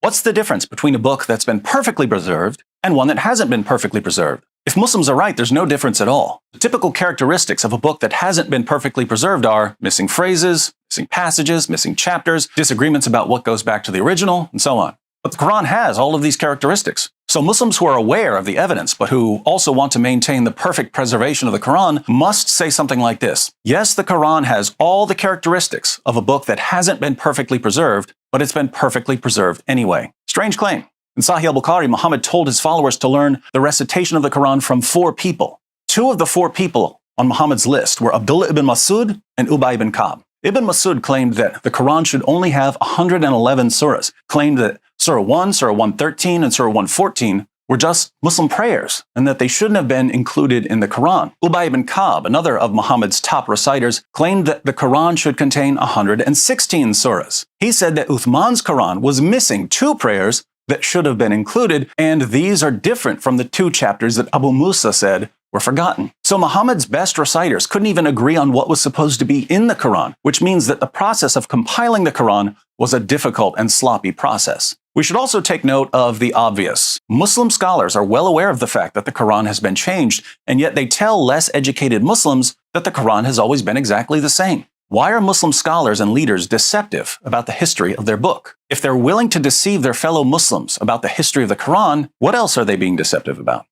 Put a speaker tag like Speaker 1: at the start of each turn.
Speaker 1: What's the difference between a book that's been perfectly preserved and one that hasn't been perfectly preserved? If Muslims are right, there's no difference at all. The typical characteristics of a book that hasn't been perfectly preserved are missing phrases, missing passages, missing chapters, disagreements about what goes back to the original, and so on. But the Quran has all of these characteristics. So Muslims who are aware of the evidence, but who also want to maintain the perfect preservation of the Quran, must say something like this. Yes, the Quran has all the characteristics of a book that hasn't been perfectly preserved, but it's been perfectly preserved anyway. Strange claim. In Sahih al-Bukhari, Muhammad told his followers to learn the recitation of the Quran from 4 people. 2 of the 4 people on Muhammad's list were Abdullah ibn Masud and Ubay ibn Ka'b. Ibn Masud claimed that the Quran should only have 111 surahs, claimed that Surah 1, Surah 113, and Surah 114 were just Muslim prayers, and that they shouldn't have been included in the Quran. Ubay ibn Ka'b, another of Muhammad's top reciters, claimed that the Quran should contain 116 surahs. He said that Uthman's Quran was missing 2 prayers that should have been included, and these are different from the 2 chapters that Abu Musa said were forgotten. So Muhammad's best reciters couldn't even agree on what was supposed to be in the Quran, which means that the process of compiling the Quran was a difficult and sloppy process. We should also take note of the obvious. Muslim scholars are well aware of the fact that the Quran has been changed, and yet they tell less educated Muslims that the Quran has always been exactly the same. Why are Muslim scholars and leaders deceptive about the history of their book? If they're willing to deceive their fellow Muslims about the history of the Quran, what else are they being deceptive about?